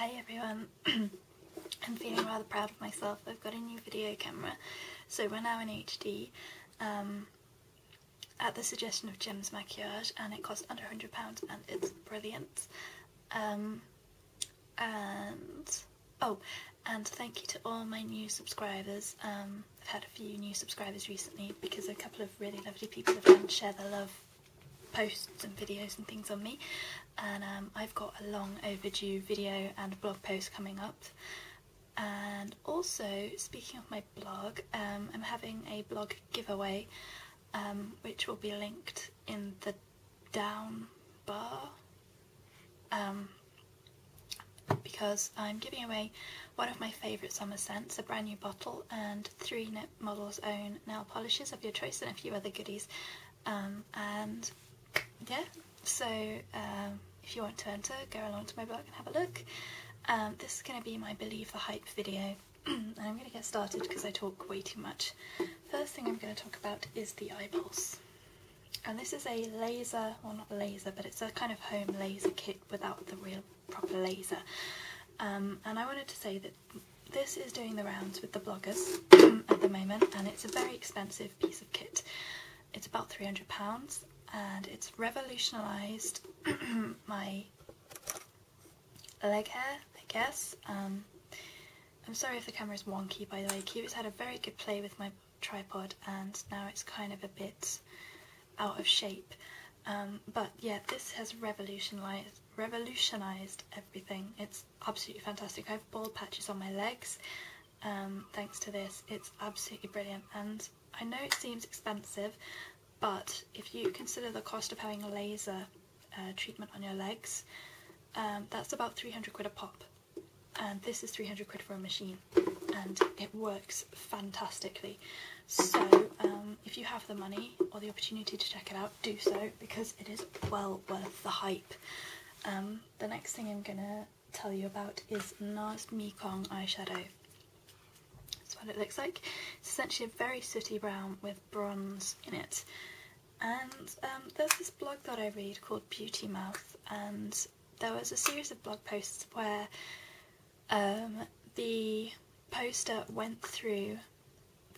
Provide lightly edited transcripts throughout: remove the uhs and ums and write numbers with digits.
Hey everyone, I'm feeling rather proud of myself. I've got a new video camera, so we're now in HD at the suggestion of Gem's Maquillage, and it cost under £100 and it's brilliant. And thank you to all my new subscribers. I've had a few new subscribers recently because a couple of really lovely people have shared their love posts and videos and things on me, and I've got a long overdue video and blog post coming up. And also, speaking of my blog, I'm having a blog giveaway which will be linked in the down bar, because I'm giving away one of my favourite summer scents, a brand new bottle, and 3 Nip Model's Own nail polishes of your choice and a few other goodies. And yeah, so if you want to enter, go along to my blog and have a look. This is going to be my Believe the Hype video, and I'm going to get started because I talk way too much. First thing I'm going to talk about is the iPulse. And this is a laser, well not laser, but it's a kind of home laser kit without the real proper laser. And I wanted to say that this is doing the rounds with the bloggers at the moment, and it's a very expensive piece of kit. It's about £300 and it's revolutionised my leg hair, I guess. I'm sorry if the camera is wonky, by the way. Cuba's had a very good play with my tripod and now it's kind of a bit out of shape. But yeah, this has revolutionised everything. It's absolutely fantastic. I have bald patches on my legs thanks to this. It's absolutely brilliant, and I know it seems expensive, but if you consider the cost of having a laser treatment on your legs, that's about 300 quid a pop, and this is 300 quid for a machine, and it works fantastically. So if you have the money or the opportunity to check it out, do so, because it is well worth the hype. The next thing I'm gonna tell you about is NARS Mekong eyeshadow. That's what it looks like. It's essentially a very sooty brown with bronze in it. And there's this blog that I read called Beauty Mouth, and there was a series of blog posts where the poster went through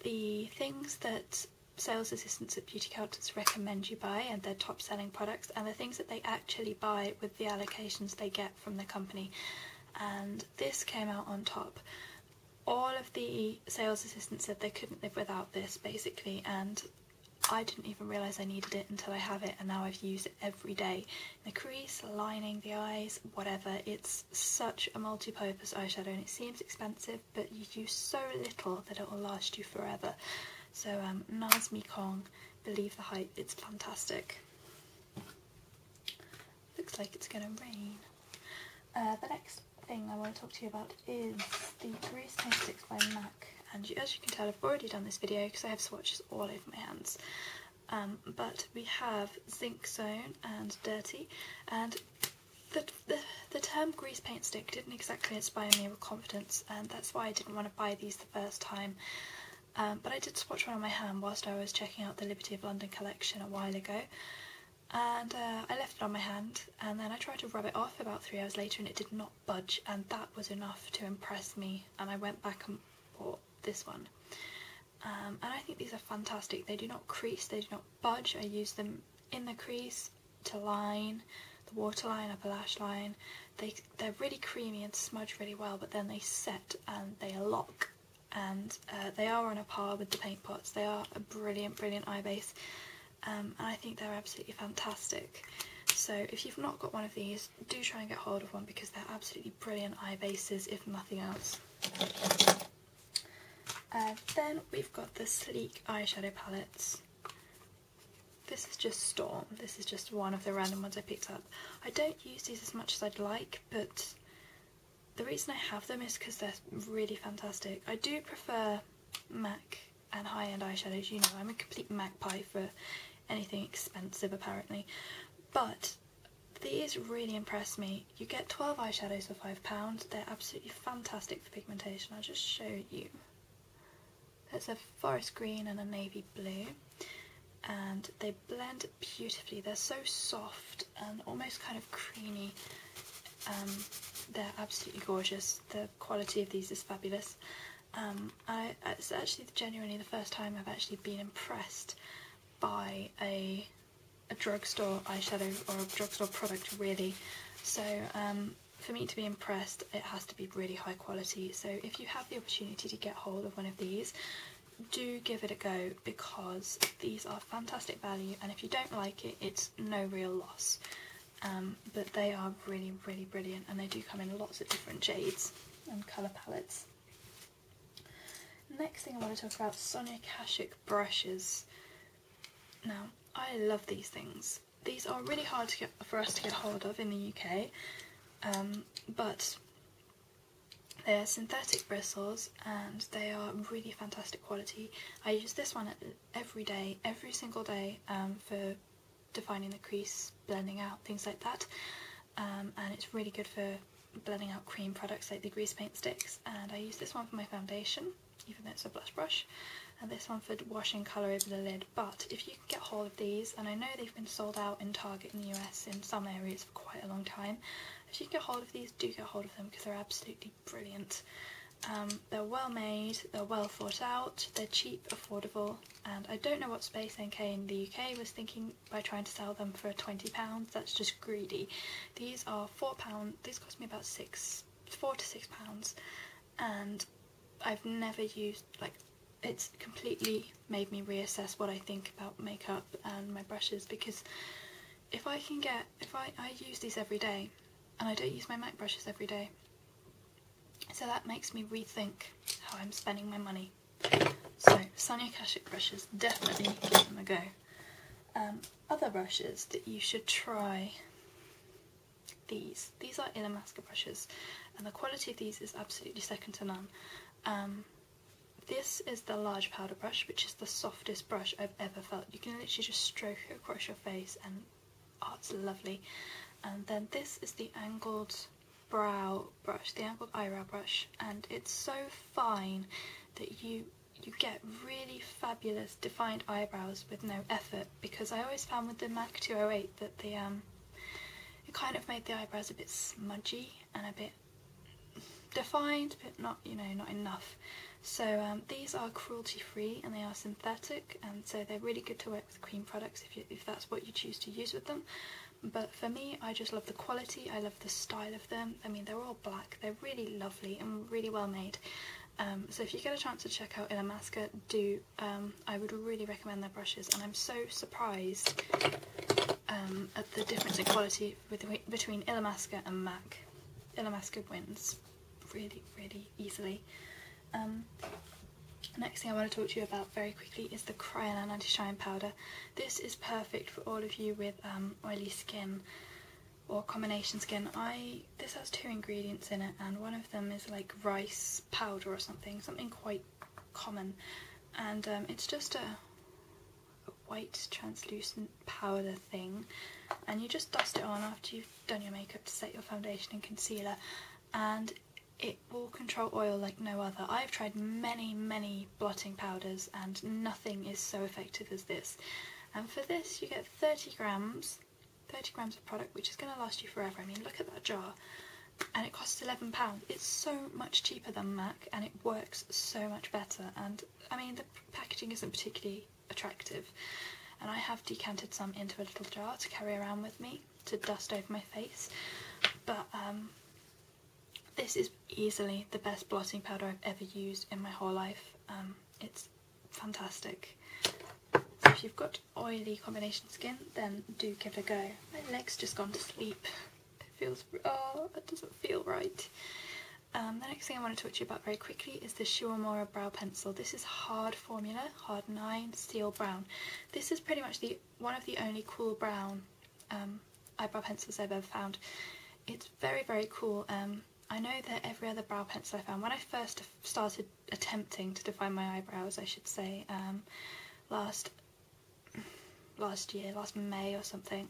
the things that sales assistants at beauty counters recommend you buy and their top selling products, and the things that they actually buy with the allocations they get from the company. And this came out on top. All of the sales assistants said they couldn't live without this, basically, and I didn't even realise I needed it until I have it, and now I've used it every day. The crease, lining, the eyes, whatever. It's such a multi-purpose eyeshadow, and it seems expensive, but you use so little that it will last you forever. So NARS Mekong, Believe the Hype, it's fantastic. Looks like it's going to rain. The next thing I want to talk to you about is the Greasepaint sticks by MAC. And as you can tell, I've already done this video because I have swatches all over my hands. But we have Zinc Zone and Dirty, and the term grease paint stick didn't exactly inspire me with confidence, and that's why I didn't want to buy these the first time. But I did swatch one on my hand whilst I was checking out the Liberty of London collection a while ago, and I left it on my hand, and then I tried to rub it off about 3 hours later and it did not budge, and that was enough to impress me, and I went back and bought this one. And I think these are fantastic. They do not crease, they do not budge. I use them in the crease, to line, the waterline, upper lash line. They're really creamy and smudge really well, but then they set and they lock, and they are on a par with the paint pots. They are a brilliant, brilliant eye base, and I think they're absolutely fantastic. So if you've not got one of these, do try and get hold of one, because they're absolutely brilliant eye bases, if nothing else. Then we've got the Sleek eyeshadow palettes. This is just Storm. This is just one of the random ones I picked up. I don't use these as much as I'd like, but the reason I have them is because they're really fantastic. I do prefer MAC and high-end eyeshadows, you know, I'm a complete magpie for anything expensive apparently, but these really impress me. You get 12 eyeshadows for £5, they're absolutely fantastic for pigmentation. I'll just show you. There's a forest green and a navy blue, and they blend beautifully. They're so soft and almost kind of creamy, they're absolutely gorgeous. The quality of these is fabulous. It's actually genuinely the first time I've actually been impressed by a drugstore eyeshadow or a drugstore product, really. So for me to be impressed, it has to be really high quality. So if you have the opportunity to get hold of one of these, do give it a go, because these are fantastic value, and if you don't like it, it's no real loss. But they are really, really brilliant, and they do come in lots of different shades and colour palettes. Next thing I want to talk about, Sonia Kashuk brushes. Now, I love these things. These are really hard for us to get hold of in the UK, but they are synthetic bristles and they are really fantastic quality. I use this one every day, every single day, for defining the crease, blending out, things like that. And it's really good for blending out cream products like the Greasepaint sticks. And I use this one for my foundation, even though it's a blush brush, and this one for washing colour over the lid. But if you can get hold of these, and I know they've been sold out in Target in the US in some areas for quite a long time, if you can get hold of these, do get hold of them, because they're absolutely brilliant. They're well made, they're well thought out, they're cheap, affordable, and I don't know what Space NK in the UK was thinking by trying to sell them for £20. That's just greedy. These are £4. These cost me about £4 to £6, and I've never used, like, it's completely made me reassess what I think about makeup and my brushes, because if I use these every day, and I don't use my MAC brushes every day, so that makes me rethink how I'm spending my money. So Sonia Kashuk brushes, definitely give them a go. Other brushes that you should try, these are Illamasqua brushes, and the quality of these is absolutely second to none. This is the large powder brush, which is the softest brush I've ever felt. You can literally just stroke it across your face and oh, it's lovely. And then this is the angled brow brush, the angled eyebrow brush, and it's so fine that you get really fabulous defined eyebrows with no effort, because I always found with the MAC 208 that it kind of made the eyebrows a bit smudgy and a bit defined, but not, you know, not enough. So these are cruelty free and they are synthetic, and so they're really good to work with cream products if that's what you choose to use with them. But for me, I just love the quality, I love the style of them. I mean, they're all black, they're really lovely and really well made. So if you get a chance to check out Illamasqua, do. I would really recommend their brushes, and I'm so surprised at the difference in quality between Illamasqua and MAC. Illamasqua wins really, really easily. Next thing I want to talk to you about very quickly is the Kryolan Anti-Shine Powder. This is perfect for all of you with oily skin or combination skin. This has 2 ingredients in it, and one of them is like rice powder or something quite common, and it's just a white translucent powder thing, and you just dust it on after you've done your makeup to set your foundation and concealer, and it will control oil like no other. I've tried many blotting powders and nothing is so effective as this. And for this you get 30 grams of product, which is going to last you forever. I mean, look at that jar, and it costs £11. It's so much cheaper than MAC, and it works so much better. And I mean, the packaging isn't particularly attractive, and I have decanted some into a little jar to carry around with me to dust over my face, but this is easily the best blotting powder I've ever used in my whole life. It's fantastic. So if you've got oily combination skin, then do give it a go. My leg's just gone to sleep. It doesn't feel right. The next thing I want to talk to you about very quickly is the Uemura brow pencil. This is hard formula, hard 9, steel brown. This is pretty much one of the only cool brown eyebrow pencils I've ever found. It's very, very cool. I know that every other brow pencil I found, when I first started attempting to define my eyebrows, I should say, last May or something,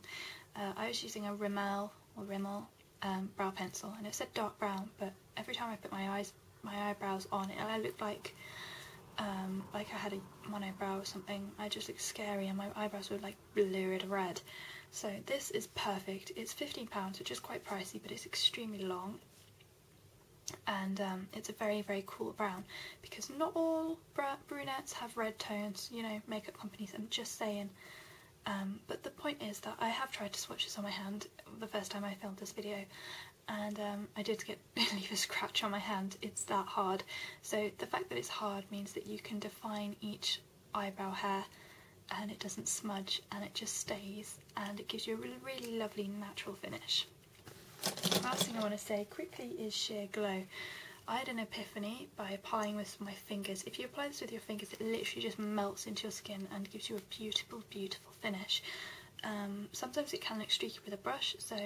I was using a Rimmel brow pencil, and it said dark brown, but every time I put my eyebrows on it, I looked like I had a monobrow or something. I just looked scary, and my eyebrows were like lurid red. So this is perfect. It's £15, which is quite pricey, but it's extremely long. and it's a very, very cool brown, because not all brunettes have red tones, you know, makeup companies, I'm just saying. But the point is that I have tried to swatch this on my hand the first time I filmed this video, and I did leave a scratch on my hand. It's that hard. So the fact that it's hard means that you can define each eyebrow hair and it doesn't smudge, and it just stays, and it gives you a really, really lovely natural finish. The last thing I want to say quickly is sheer glow. I had an epiphany by applying this with my fingers. If you apply this with your fingers, it literally just melts into your skin and gives you a beautiful, beautiful finish. Sometimes it can look streaky with a brush, so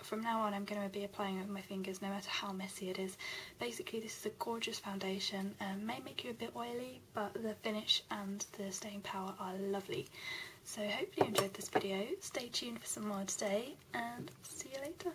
from now on I'm going to be applying it with my fingers no matter how messy it is. Basically, this is a gorgeous foundation, may make you a bit oily, but the finish and the staying power are lovely. So hopefully you enjoyed this video. Stay tuned for some more today, and see you later.